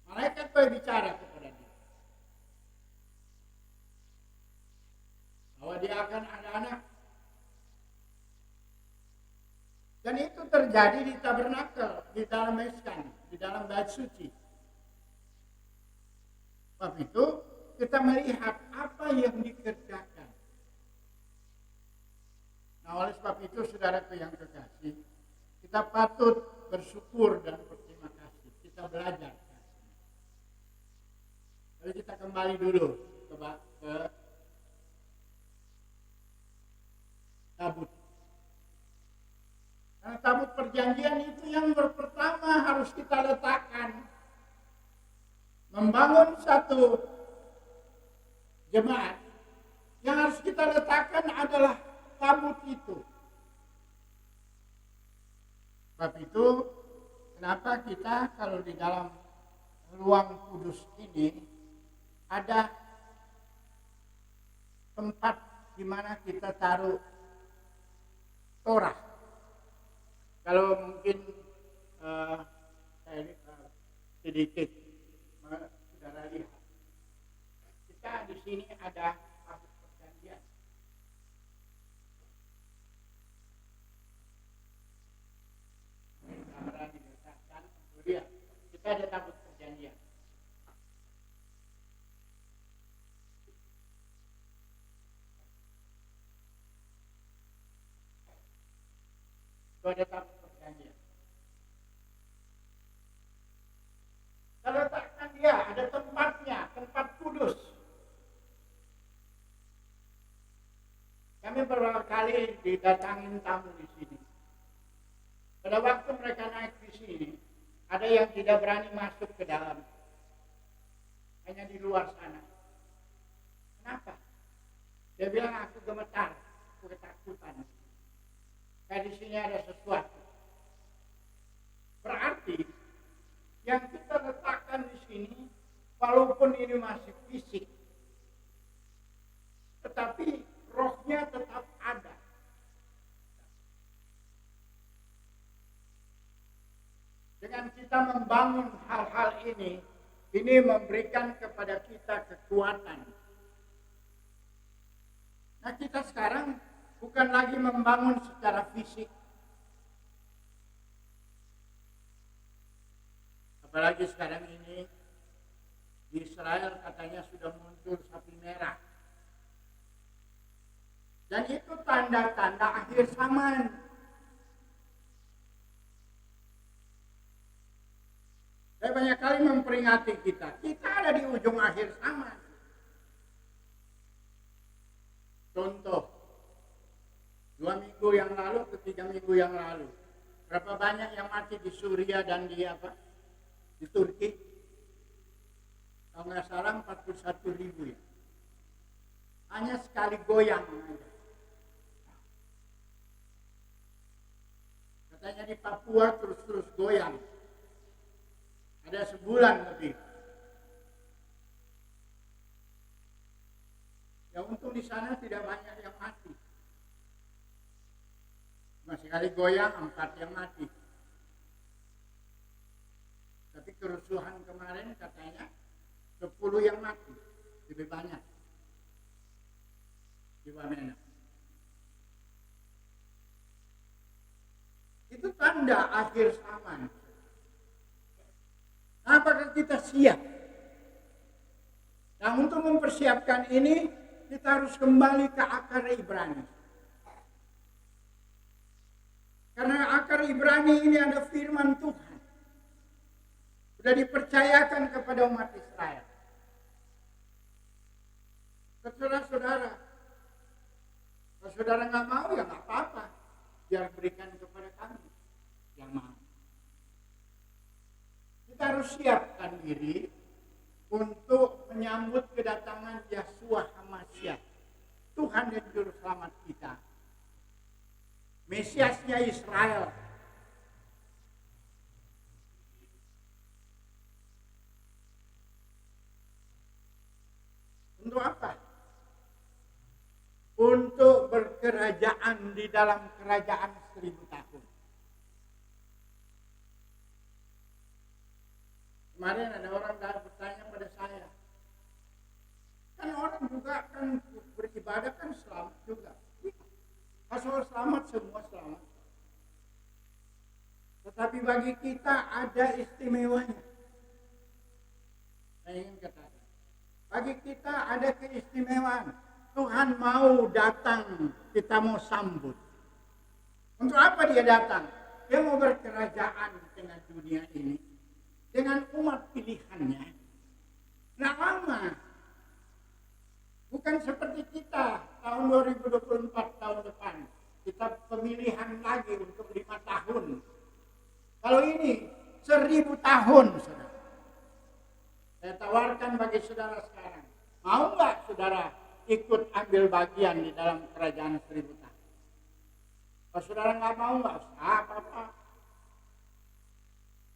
Malaikat boleh bicara kepada dia bahwa dia akan ada anak. Dan itu terjadi di tabernakel, di dalam Meskan, di dalam bait suci. Sebab itu kita melihat apa yang dikerjakan. Nah, oleh sebab itu saudaraku yang kekasih, kita patut bersyukur dan berterima kasih. Kita belajar. Lalu kita kembali dulu ke tabut. Karena tabut perjanjian itu yang pertama harus kita letakkan. Membangun satu jemaat, yang harus kita letakkan adalah tabut itu. Sebab itu, kenapa kita kalau di dalam ruang kudus ini ada tempat di mana kita taruh Torah. Kalau mungkin saya sedikit saudara lihat, kita di sini ada tabut perjanjian. Kamera diletakkan untuk lihat. Kita ada tabut perjanjian. Itu ada tabut perjanjian. Kita letakkan dia, ada tempatnya, tempat kudus. Kami beberapa kali didatangin tamu di sini. Pada waktu mereka naik di sini, ada yang tidak berani masuk ke dalam, hanya di luar sana. Kenapa? Dia bilang aku gemetar, aku ketakutan. Kayak di sini ada sesuatu. Berarti yang kita letakkan di sini, walaupun ini masih fisik, tetapi rohnya tetap ada. Dengan kita membangun hal-hal ini memberikan kepada kita kekuatan. Nah, kita sekarang bukan lagi membangun secara fisik. Apalagi sekarang ini di Israel katanya sudah muncul sapi merah. Dan itu tanda-tanda akhir zaman. Saya banyak kali memperingati kita ada di ujung akhir zaman. Contoh, 2 minggu yang lalu ke 3 minggu yang lalu, berapa banyak yang mati di Suriah dan di Turki? Kalau nggak salah 41.000 ya. Hanya sekali goyang aja. Katanya di Papua terus goyang. Ada sebulan lebih. Ya untung di sana tidak banyak yang mati. Cuma sekali goyang 4 yang mati. Tapi kerusuhan kemarin katanya 10 yang mati, lebih banyak di Wamena. Itu tanda akhir zaman. Apakah kita siap? Nah, untuk mempersiapkan ini, kita harus kembali ke akar Ibrani. Karena akar Ibrani ini ada firman Tuhan. Sudah dipercayakan kepada umat Israel. Saudara-saudara, kalau saudara nggak mau, ya nggak apa-apa. Biar berikan kepada kami yang mau. Kita harus siapkan diri untuk menyambut kedatangan Yahshua HaMashiach, Tuhan dan Juru Selamat kita, Mesiasnya Israel. Untuk apa? Untuk berkerajaan di dalam kerajaan 1000 tahun. Kemarin ada orang bertanya pada saya, kan orang juga kan beribadah kan selamat juga. Asal selamat, semua selamat. Tetapi bagi kita ada istimewanya. Saya ingin katakan, bagi kita ada keistimewaan. Tuhan mau datang, kita mau sambut. Untuk apa dia datang? Dia mau berkerajaan dengan dunia ini, dengan umat pilihannya. Nah, lama. Bukan seperti kita tahun 2024 tahun depan. Kita pemilihan lagi untuk 5 tahun. Kalau ini 1000 tahun, saudara. Saya tawarkan bagi saudara sekarang. Mau nggak saudara ikut ambil bagian di dalam kerajaan 1000 tahun? Kalau saudara nggak mau, nggak usah apa-apa.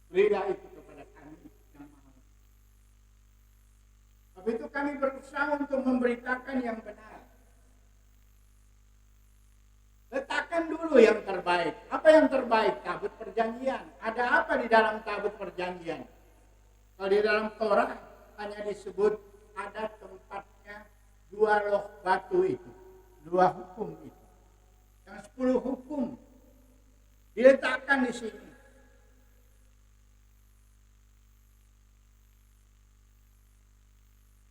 Berilah itu kepada kami yang mau. Tapi itu kami berusaha untuk memberitakan yang benar. Letakkan dulu yang terbaik. Apa yang terbaik? Tabut perjanjian. Ada apa di dalam tabut perjanjian? Kalau di dalam Torah hanya disebut ada tempatnya 2 loh batu itu, 2 hukum itu. Yang 10 hukum diletakkan di sini.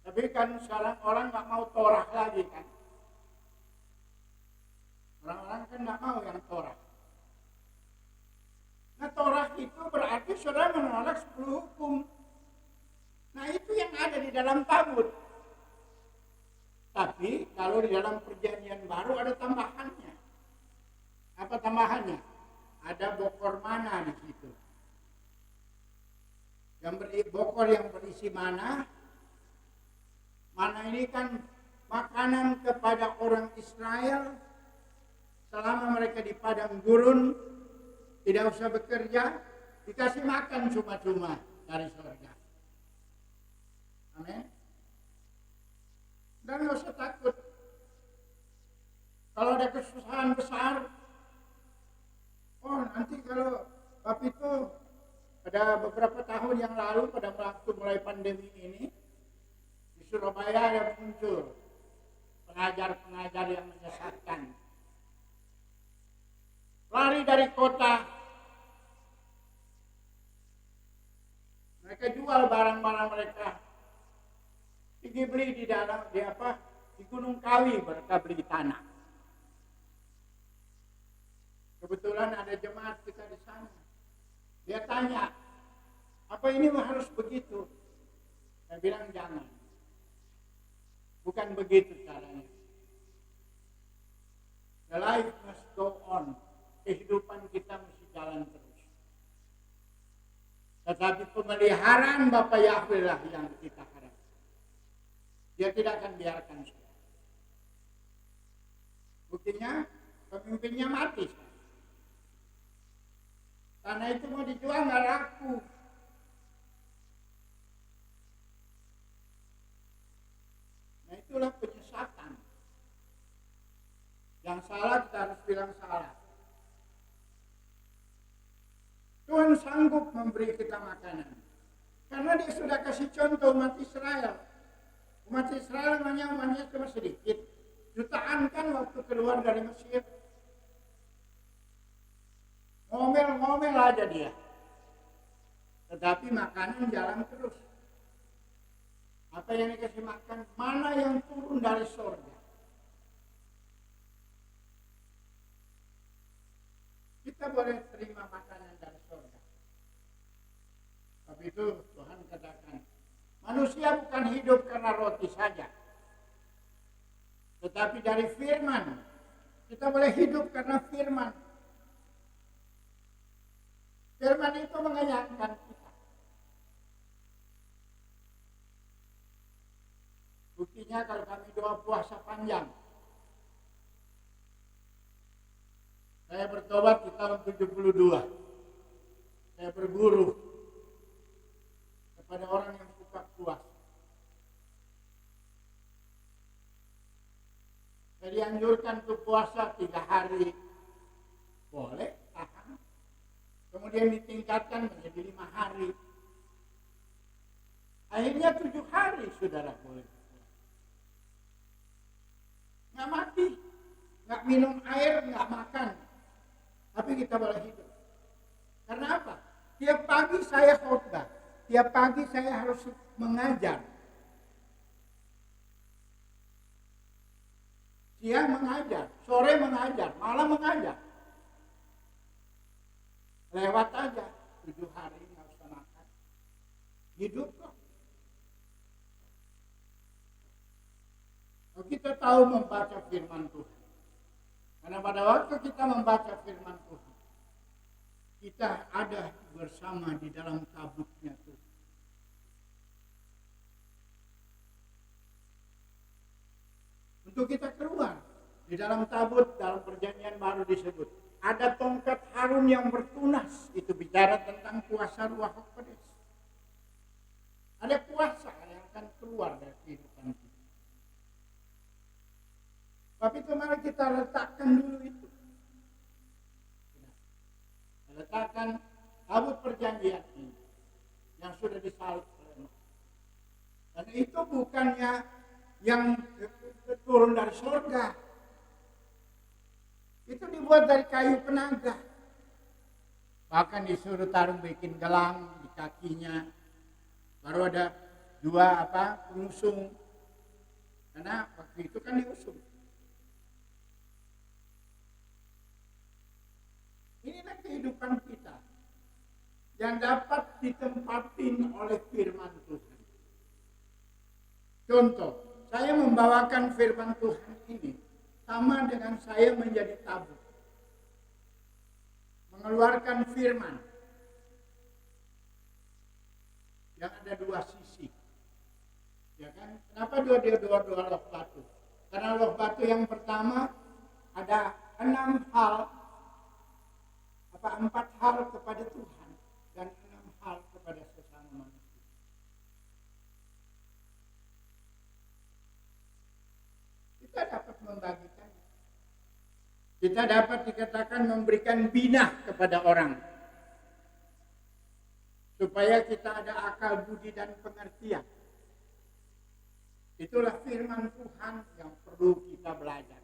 Tapi kan sekarang orang nggak mau Torah lagi kan? Orang-orang kan nggak mau yang Torah. Nah, Torah itu berarti saudara menolak 10 hukum. Nah, itu yang ada di dalam tabut. Tapi kalau di dalam perjanjian baru ada tambahannya. Apa tambahannya? Ada bokor mana di situ. Bokor yang berisi mana? Mana ini kan makanan kepada orang Israel selama mereka di padang gurun, tidak usah bekerja, dikasih makan cuma-cuma dari surga. Amin. Dan nggak usah takut. Kalau ada kesusahan besar, nanti kalau Bapak itu pada beberapa tahun yang lalu pada waktu mulai pandemi ini di Surabaya ada muncul pengajar-pengajar yang menyesatkan. Lari dari kota, mereka jual barang-barang mereka. Pergi beli di Gunung Kawi, mereka beli tanah. Kebetulan ada jemaat kita di sana. Dia tanya, apa ini harus begitu? Saya bilang jangan. Bukan begitu caranya. The life must go on. Kehidupan kita mesti jalan terus. Tetapi pemeliharaan Bapa Yahweh lah yang kita harapkan. Dia tidak akan biarkan saya. Buktinya pemimpinnya mati. Tanah itu mau dijual nggak laku. Nah, itulah penyesatan. Yang salah kita harus bilang salah. Tuhan sanggup memberi kita makanan. Karena dia sudah kasih contoh umat Israel. Umat Israel umatnya cuma sedikit. Jutaan kan waktu keluar dari Mesir. Ngomel-ngomel aja dia. Tetapi makanan jalan terus. Apa yang dikasih makan? Mana yang turun dari surga. Kita boleh terima makanan dari surga. Tapi itu Tuhan katakan, manusia bukan hidup karena roti saja. Tetapi dari firman. Kita boleh hidup karena firman. Firman itu mengenyangkan kita. Buktinya kalau kami doa puasa panjang. Saya bertobat di tahun 72. Saya berguru kepada orang yang suka puasa. Saya dianjurkan untuk puasa 3 hari. Boleh, tahan. Kemudian ditingkatkan menjadi 5 hari. Akhirnya 7 hari, saudara boleh. Nggak mati, nggak minum air, nggak makan. Tapi kita boleh hidup. Karena apa? Tiap pagi saya khotbah. Tiap pagi saya harus mengajar. Siang mengajar, sore mengajar, malam mengajar. Lewat aja, 7 hari nggak usah makan. Hidup kok. Kita tahu membaca firman Tuhan. Karena pada waktu kita membaca firman Tuhan, kita ada bersama di dalam tabutnya Tuhan. Untuk kita keluar di dalam tabut, dalam perjanjian baru disebut ada tongkat Harun yang bertunas. Itu bicara tentang kuasa Ruach Kodes. Ada kuasa yang akan keluar dari kehidupan kita. Tapi itu mari kita letakkan dulu itu. Letakkan tabut perjanjian ini yang sudah disalib oleh Allah. Dan itu bukannya yang turun dari surga. Itu dibuat dari kayu penaga. Bahkan disuruh taruh bikin gelang di kakinya. Baru ada 2 pengusung. Karena waktu itu kan diusung. Inilah kehidupan kita yang dapat ditempatin oleh firman Tuhan. Contoh, saya membawakan firman Tuhan ini sama dengan saya menjadi tabut. Mengeluarkan firman yang ada 2 sisi. Ya kan? Kenapa dua loh batu? Karena loh batu yang pertama ada 4 hal kepada Tuhan dan 6 hal kepada sesama manusia. Kita dapat membagikan. Kita dapat dikatakan memberikan binah kepada orang. Supaya kita ada akal budi dan pengertian. Itulah firman Tuhan yang perlu kita belajar.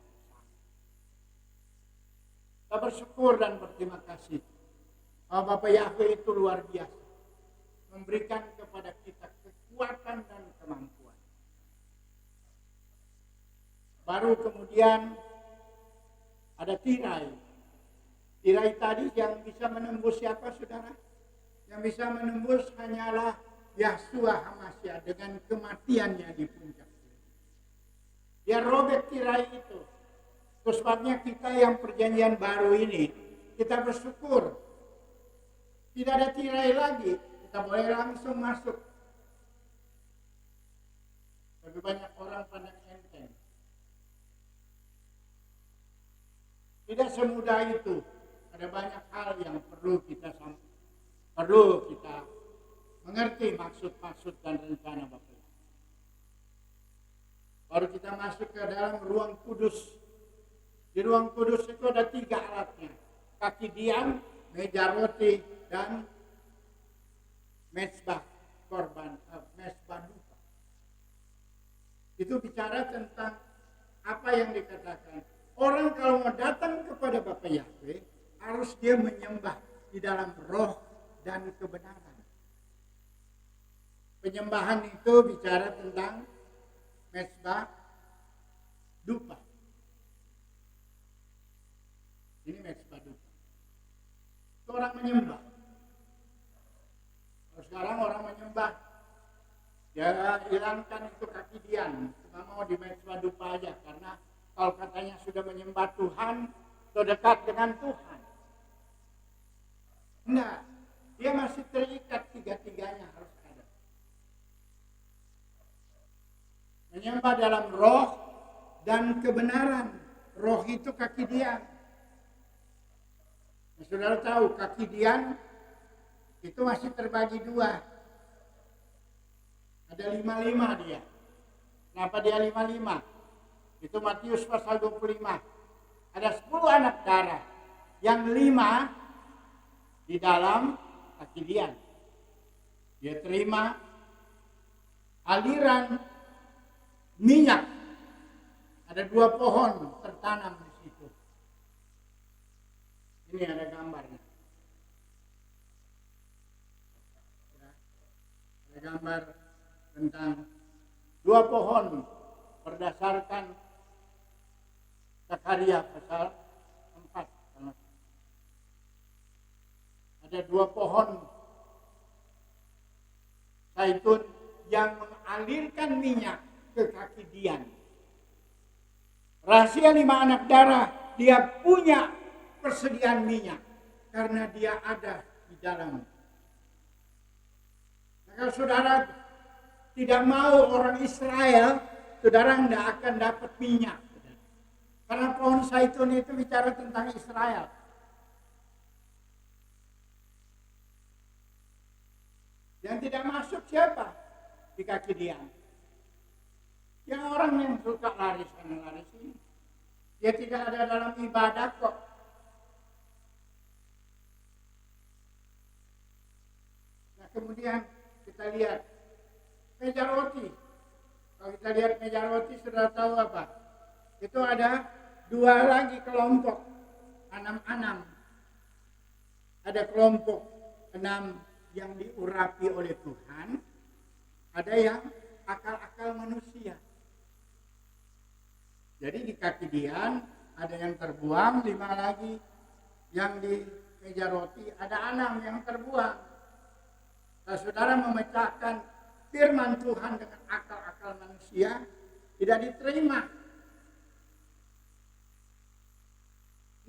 Kita bersyukur dan berterima kasih. Bapak Yahweh itu luar biasa. Memberikan kepada kita kekuatan dan kemampuan. Baru kemudian ada tirai. Tirai tadi yang bisa menembus siapa saudara? Yang bisa menembus hanyalah Yahshua HaMashiach dengan kematiannya di puncak. Dia robek tirai itu. Terus sebabnya kita yang perjanjian baru ini, kita bersyukur. Tidak ada tirai lagi, kita boleh langsung masuk. Lebih banyak orang pandang enteng. Tidak semudah itu. Ada banyak hal yang perlu kita mengerti maksud-maksud dan rencana Bapak. Baru kita masuk ke dalam ruang kudus. Di ruang kudus itu ada 3 alatnya. Kaki diam, meja roti, dan mezbah. mezbah dupa. Itu bicara tentang apa yang dikatakan. Orang kalau mau datang kepada Bapa Yahweh, harus dia menyembah di dalam roh dan kebenaran. Penyembahan itu bicara tentang mezbah dupa. Ini mezbah dupa. Itu orang menyembah. Kalau sekarang orang menyembah, ya hilangkan itu kaki dian, cuma mau di mezbah dupa aja, karena kalau katanya sudah menyembah Tuhan, sudah dekat dengan Tuhan. Enggak, dia masih terikat tiga-tiganya harus ada. Menyembah dalam roh dan kebenaran. Roh itu kaki dian. Nah, saudara tahu kaki dian itu masih terbagi dua. Ada 5-5 dia. Kenapa dia 5-5? Itu Matius pasal 25. Ada 10 anak darah. Yang 5 di dalam kaki dian. Dia terima aliran minyak. Ada 2 pohon tertanam di situ. Ini ada gambarnya. Ada gambar tentang 2 pohon berdasarkan Zakaria pasal 4. Ada 2 pohon zaitun yang mengalirkan minyak ke kaki dian. Rahasia 5 anak darah, dia punya persediaan minyak karena dia ada di dalam. Kalau saudara tidak mau orang Israel, saudara tidak akan dapat minyak. Karena pohon zaitun itu bicara tentang Israel. Yang tidak masuk siapa? Di kaki dian. Yang orang yang suka lari sana lari sini. Dia tidak ada dalam ibadah kok. Nah kemudian kita lihat meja roti. Kalau kita lihat meja roti, sudah tahu apa? Itu ada 2 lagi kelompok. 6. Ada kelompok 6 yang diurapi oleh Tuhan. Ada yang akal-akal manusia. Jadi di kaki dian ada yang terbuang, 5 lagi. Yang di meja roti ada 6 yang terbuang. Kalau saudara memecahkan firman Tuhan dengan akal-akal manusia, tidak diterima.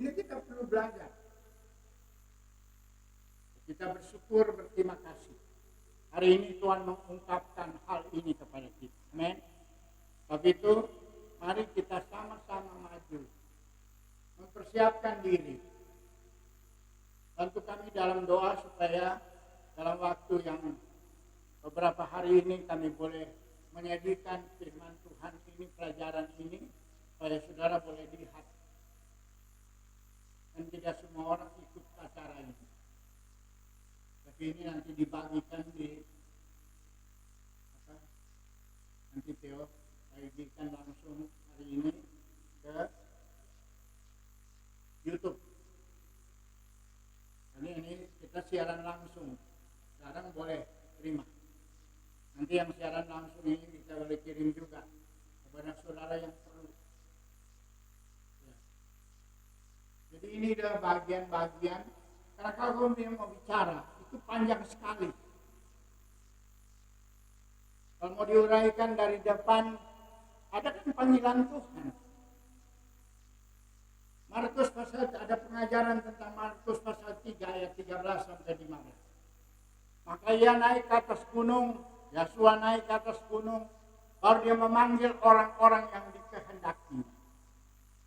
Ini kita perlu belajar. Kita bersyukur, berterima kasih. Hari ini Tuhan mengungkapkan hal ini kepada kita. Amin. Sebab itu, mari kita sama-sama maju. Mempersiapkan diri. Bantu kami dalam doa supaya dalam waktu yang beberapa hari ini kami boleh menyajikan firman Tuhan ini, pelajaran ini, supaya saudara boleh lihat. Dan tidak semua orang ikut acara ini. Tapi ini nanti dibagikan di nanti Theo bagikan langsung hari ini ke YouTube. Ini kita siaran langsung. Sekarang boleh terima. Nanti yang siaran langsung ini kita boleh kirim juga kepada saudara yang perlu. Ya. Jadi ini adalah bagian-bagian. Karena kalau dia mau bicara, itu panjang sekali. Kalau mau diuraikan dari depan, ada kan panggilan Tuhan. Markus pasal, ada pengajaran tentang Markus pasal 3 ayat 13 sampai 15. Maka ia naik ke atas gunung, Yosua naik ke atas gunung, baru dia memanggil orang-orang yang dikehendaki.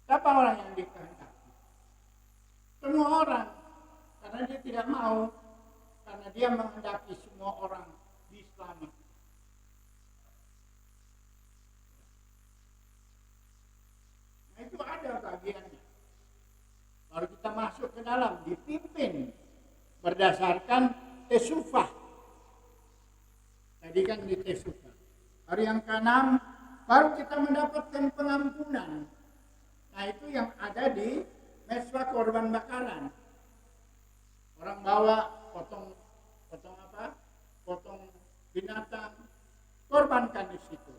Siapa orang yang dikehendaki? Semua orang, karena dia tidak mau, karena dia menghendaki semua orang diselamatkan. Nah itu ada bagiannya. Baru kita masuk ke dalam, dipimpin berdasarkan tesufah. Tadi kan di Tesuka. Hari yang keenam baru kita mendapatkan pengampunan. Nah itu yang ada di mesbah korban bakaran. Orang bawa potong apa? Potong binatang, korbankan di situ.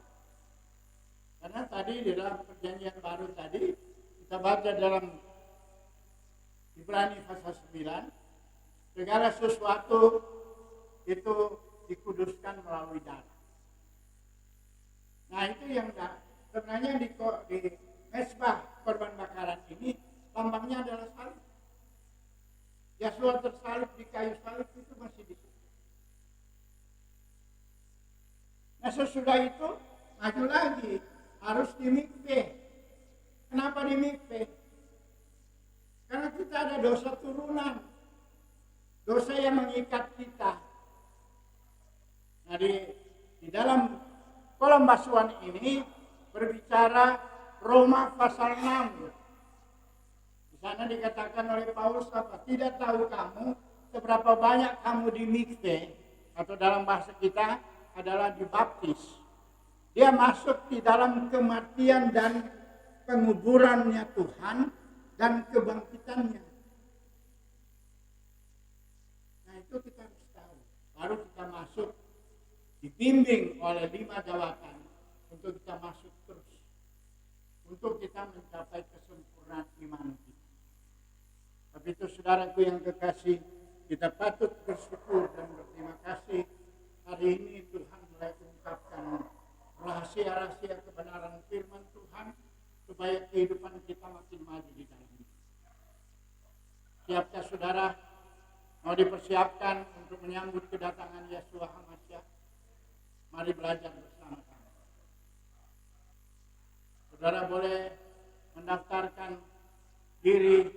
Karena tadi di dalam perjanjian baru tadi kita baca dalam Ibrani pasal 9, segala sesuatu itu dikuduskan melalui darah. Nah itu yang sebenarnya di mesbah korban bakaran ini lambangnya adalah salib. Yesua tersalib di kayu salib itu masih di situ. Nah sesudah itu maju lagi, harus di mikveh. Kenapa di mikveh? Karena kita ada dosa turunan, dosa yang mengikat kita. Nah di dalam kolom basuhan ini berbicara Roma pasal 6. Di sana dikatakan oleh Paulus apa? Tidak tahu kamu seberapa banyak kamu di mikveh, atau dalam bahasa kita adalah dibaptis. Dia masuk di dalam kematian dan penguburannya Tuhan dan kebangkitannya. Nah itu kita harus tahu. Baru kita masuk, dibimbing oleh 5 jawatan untuk kita masuk terus, untuk kita mencapai kesempurnaan iman kita. Tapi itu saudaraku yang kekasih, kita patut bersyukur dan berterima kasih. Hari ini Tuhan mulai ungkapkan rahasia-rahasia kebenaran firman Tuhan supaya kehidupan kita makin maju di dalamnya. Siapkah saudara mau dipersiapkan untuk menyambut kedatangan Yeshua HaMasyiah? Mari belajar bersama-sama. Saudara boleh mendaftarkan diri.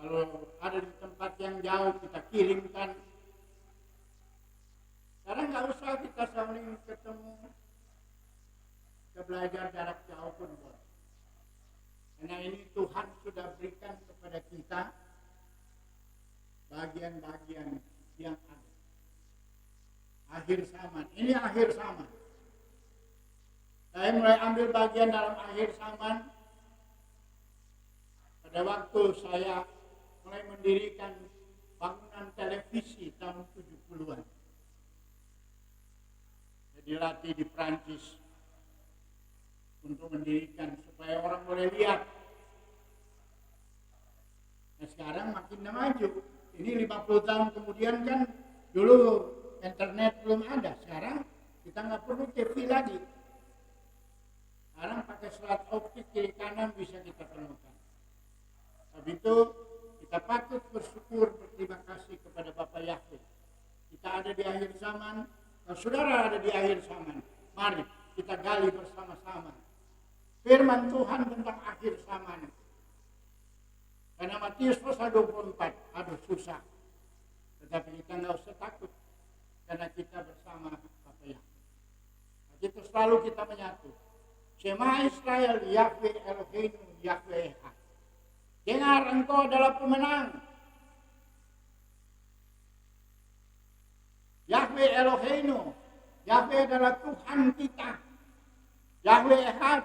Kalau ada di tempat yang jauh kita kirimkan. Sekarang nggak usah kita saling ketemu. Kita belajar jarak jauh pun boleh. Karena ini Tuhan sudah berikan kepada kita bagian-bagian yang ada. Akhir zaman. Ini akhir zaman. Saya mulai ambil bagian dalam akhir zaman pada waktu saya mulai mendirikan bangunan televisi tahun 70-an. Saya dilatih di Prancis untuk mendirikan supaya orang boleh lihat. Nah sekarang makin maju. Ini 50 tahun kemudian kan dulu internet belum ada. Sekarang kita nggak perlu TV lagi. Sekarang pakai selat optik kiri kanan bisa kita temukan. Habis itu kita patut bersyukur, berterima kasih kepada Bapa Yahweh. Kita ada di akhir zaman. Kalau saudara ada di akhir zaman, mari kita gali bersama-sama firman Tuhan tentang akhir zaman. Karena Matius pasal 24, aduh susah. Tetapi kita nggak usah takut. Karena kita bersama Bapa Yahweh. Itu selalu kita menyatu. Shema Israel, Yahweh Eloheinu, Yahweh Echad. Dengar, engkau adalah pemenang. Yahweh Eloheinu, Yahweh adalah Tuhan kita. Yahweh Echad,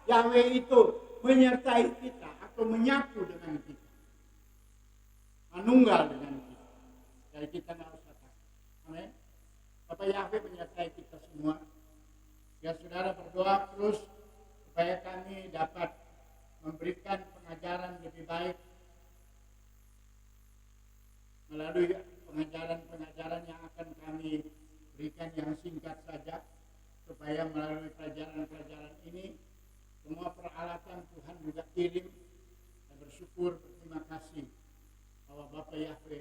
Yahweh itu menyertai kita atau menyatu dengan kita. Manunggal dengan kita. Jadi kita nggak usah takut. Amin. Bapak Yahweh menyertai kita semua. Ya saudara berdoa terus supaya kami dapat memberikan pengajaran lebih baik melalui pengajaran-pengajaran yang akan kami berikan yang singkat saja, supaya melalui pelajaran-pelajaran ini semua peralatan Tuhan juga kirim. Dan bersyukur, berterima kasih bahwa Bapak Yahweh